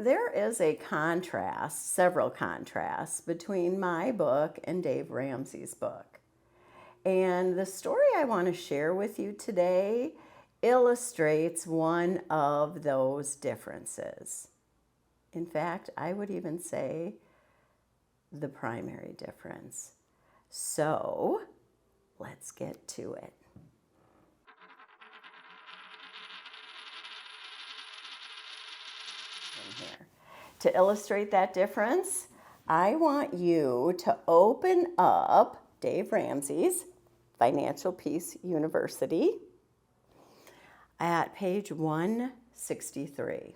There is a contrast, several contrasts, between my book and Dave Ramsey's book. And the story I want to share with you today illustrates one of those differences. In fact, I would even say the primary difference. So, let's get to it. Here. To illustrate that difference, I want you to open up Dave Ramsey's Financial Peace University at page 163.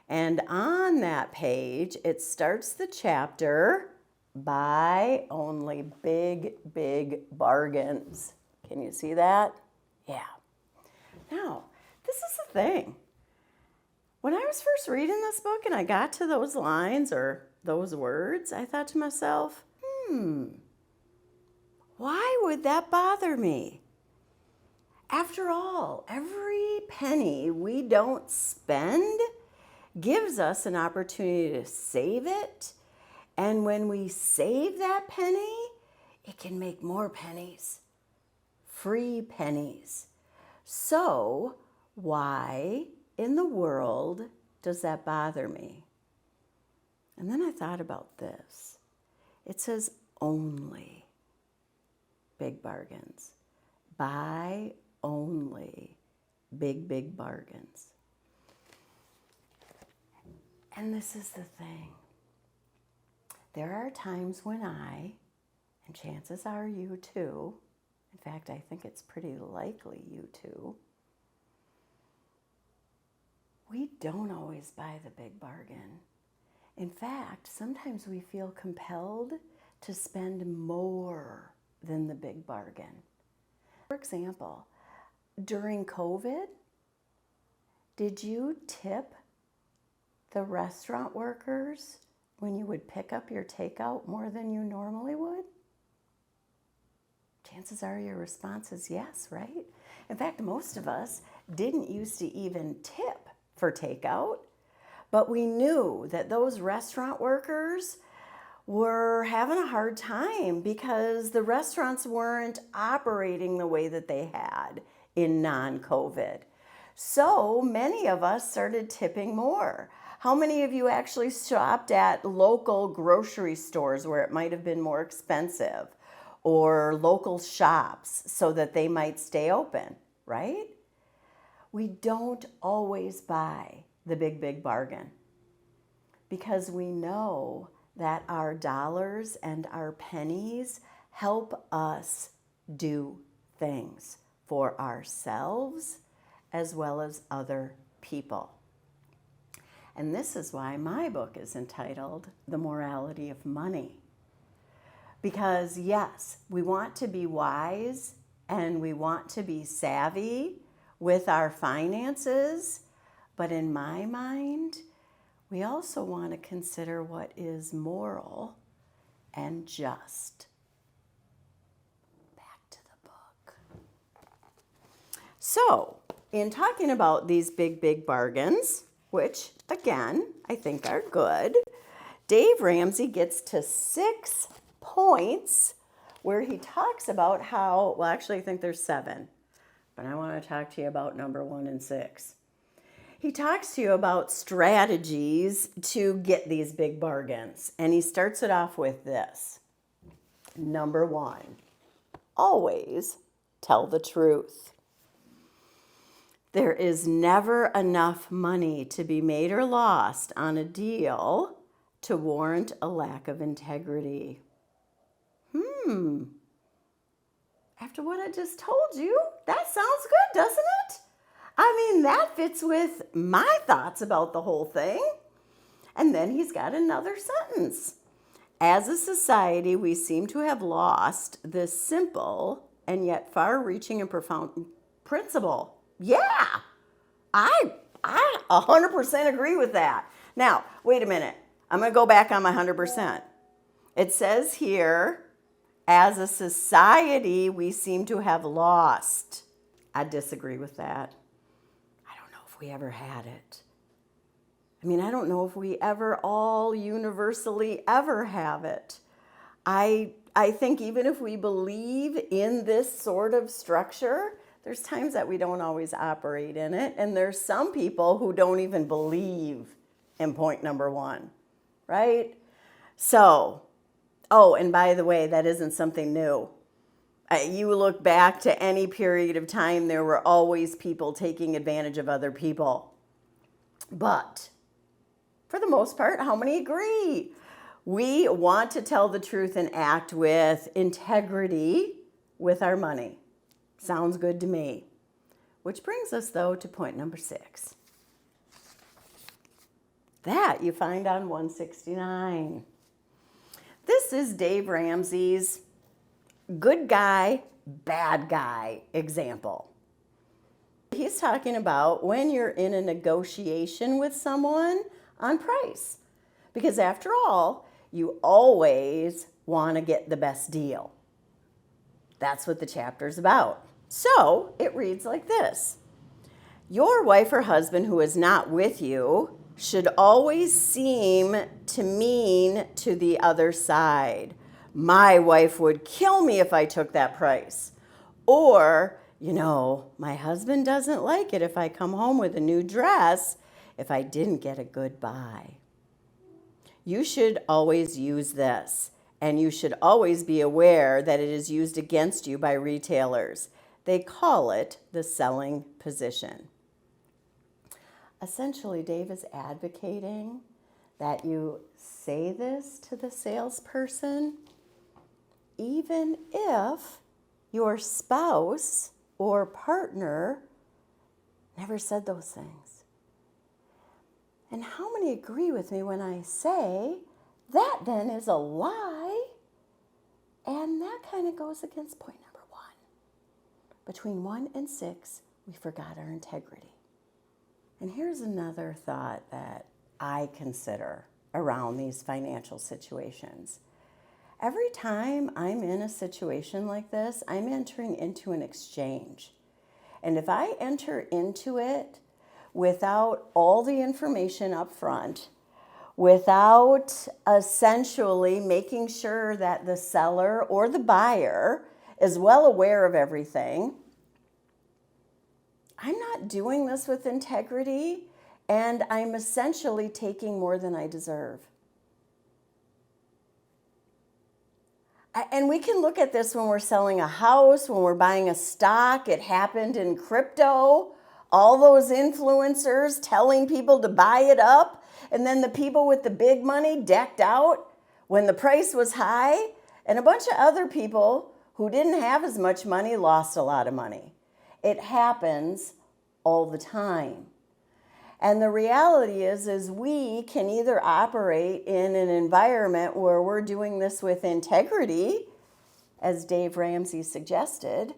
And on that page, it starts the chapter, Buy Only Big Bargains. Can you see that? Yeah. Now, this is the thing. When I was first reading this book and I got to those lines or those words, I thought to myself, why would that bother me? After all, every penny we don't spend gives us an opportunity to save it. And when we save that penny, it can make more pennies, free pennies. So why in the world does that bother me? And then I thought about this. It says only big bargains. Buy only big bargains. And this is the thing. There are times when I, and chances are you too, in fact, I think it's pretty likely you too, we don't always buy the big bargain. In fact, sometimes we feel compelled to spend more than the big bargain. For example, during COVID, did you tip the restaurant workers when you would pick up your takeout more than you normally would? Chances are your response is yes, right? In fact, most of us didn't used to even tip for takeout, but we knew that those restaurant workers were having a hard time because the restaurants weren't operating the way that they had in non-COVID. So many of us started tipping more. How many of you actually shopped at local grocery stores where it might have been more expensive, or local shops so that they might stay open, right? We don't always buy the big bargain because we know that our dollars and our pennies help us do things for ourselves as well as other people. And this is why my book is entitled The Morality of Money. Because yes, we want to be wise and we want to be savvy with our finances, but in my mind, we also want to consider what is moral and just. Back to the book. So, in talking about these big bargains, which again, I think are good, Dave Ramsey gets to 6 points where he talks about how, well, actually I think there's 7, but I want to talk to you about number 1 and 6. He talks to you about strategies to get these big bargains, and he starts it off with this. Number 1, always tell the truth. There is never enough money to be made or lost on a deal to warrant a lack of integrity. After what I just told you, that sounds good, doesn't it? I mean, that fits with my thoughts about the whole thing. And then he's got another sentence. As a society, we seem to have lost this simple and yet far-reaching and profound principle. Yeah, I 100% agree with that. Now, wait a minute. I'm going to go back on my 100%. It says here, as a society, we seem to have lost. I disagree with that. I don't know if we ever had it. I mean, I don't know if we ever all universally ever have it. I think even if we believe in this sort of structure, there's times that we don't always operate in it. And there's some people who don't even believe in point number 1, right? So, oh, and by the way, that isn't something new. You look back to any period of time, there were always people taking advantage of other people. But for the most part, how many agree? We want to tell the truth and act with integrity with our money. Sounds good to me. Which brings us, though, to point number 6. That you find on 169. This is Dave Ramsey's good guy, bad guy example. He's talking about when you're in a negotiation with someone on price. Because after all, you always want to get the best deal. That's what the chapter's about. So it reads like this. Your wife or husband who is not with you should always seem to mean to the other side. My wife would kill me if I took that price. Or, my husband doesn't like it if I come home with a new dress if I didn't get a good buy. You should always use this, and you should always be aware that it is used against you by retailers. They call it the selling position. Essentially, Dave is advocating that you say this to the salesperson, even if your spouse or partner never said those things. And how many agree with me when I say that then is a lie? And that kind of goes against point number 1. Between 1 and 6, we forgot our integrity. And here's another thought that I consider around these financial situations. Every time I'm in a situation like this, I'm entering into an exchange. And if I enter into it without all the information up front, without essentially making sure that the seller or the buyer is well aware of everything, I'm not doing this with integrity, and I'm essentially taking more than I deserve. And we can look at this when we're selling a house, when we're buying a stock. It happened in crypto. All those influencers telling people to buy it up, and then the people with the big money decked out when the price was high, and a bunch of other people who didn't have as much money lost a lot of money. It happens all the time. And the reality is we can either operate in an environment where we're doing this with integrity, as Dave Ramsey suggested,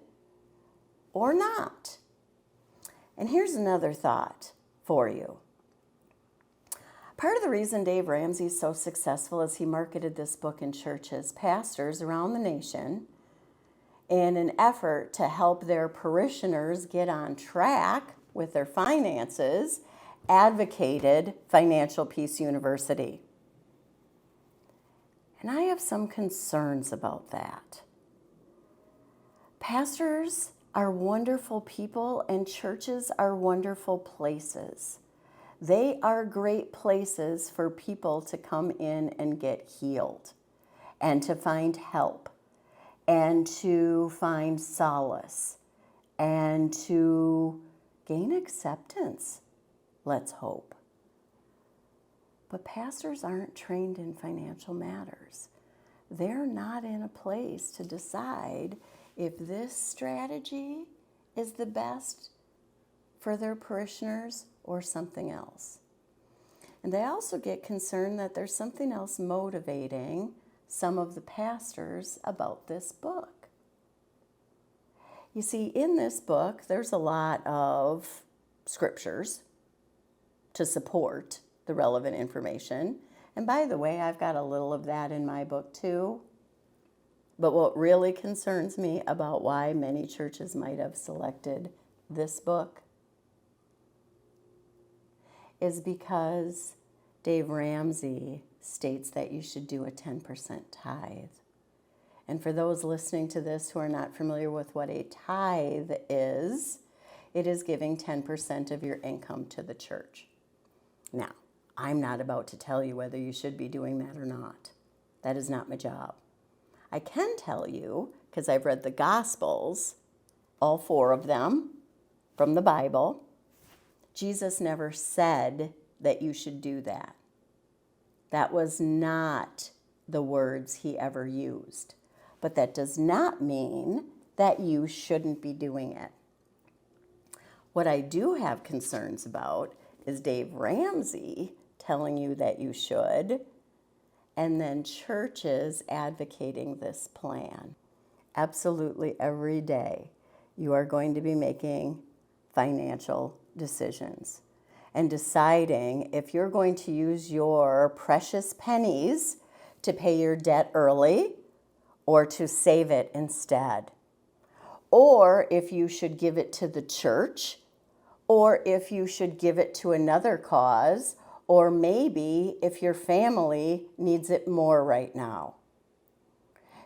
or not. And here's another thought for you. Part of the reason Dave Ramsey is so successful is he marketed this book in churches, pastors around the nation, in an effort to help their parishioners get on track with their finances, advocated Financial Peace University. And I have some concerns about that. Pastors are wonderful people, and churches are wonderful places. They are great places for people to come in and get healed and to find help and to find solace and to gain acceptance, let's hope. But pastors aren't trained in financial matters. They're not in a place to decide if this strategy is the best for their parishioners or something else. And they also get concerned that there's something else motivating some of the pastors about this book. You see, in this book, there's a lot of scriptures to support the relevant information. And by the way, I've got a little of that in my book too. But what really concerns me about why many churches might have selected this book is because Dave Ramsey states that you should do a 10% tithe. And for those listening to this who are not familiar with what a tithe is, it is giving 10% of your income to the church. Now, I'm not about to tell you whether you should be doing that or not. That is not my job. I can tell you, because I've read the Gospels, all 4 of them from the Bible, Jesus never said that you should do that. That was not the words he ever used. But that does not mean that you shouldn't be doing it. What I do have concerns about is Dave Ramsey telling you that you should, and then churches advocating this plan. Absolutely every day, you are going to be making financial decisions and deciding if you're going to use your precious pennies to pay your debt early or to save it instead, or if you should give it to the church, or if you should give it to another cause, or maybe if your family needs it more right now.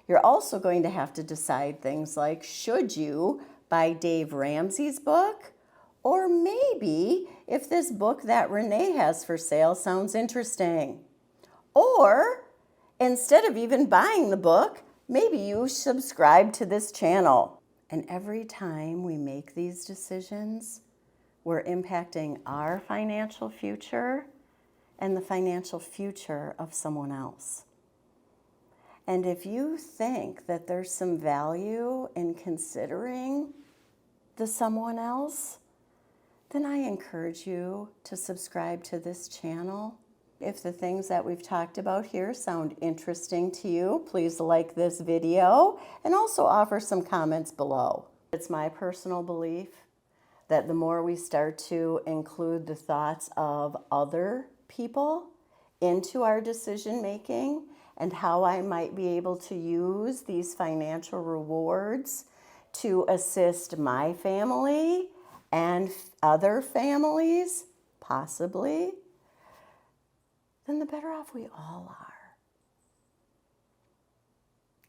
You're also going to have to decide things like, should you buy Dave Ramsey's book? Or maybe if this book that Renee has for sale sounds interesting. Or instead of even buying the book, maybe you subscribe to this channel. And every time we make these decisions, we're impacting our financial future and the financial future of someone else. And if you think that there's some value in considering the someone else, then I encourage you to subscribe to this channel. If the things that we've talked about here sound interesting to you, please like this video and also offer some comments below. It's my personal belief that the more we start to include the thoughts of other people into our decision making and how I might be able to use these financial rewards to assist my family and other families, possibly, then the better off we all are.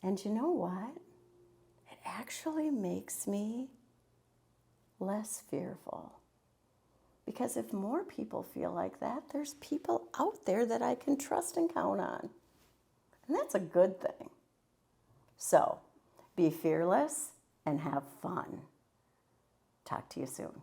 And you know what? It actually makes me less fearful. Because if more people feel like that, there's people out there that I can trust and count on. And that's a good thing. So, be fearless and have fun. Talk to you soon.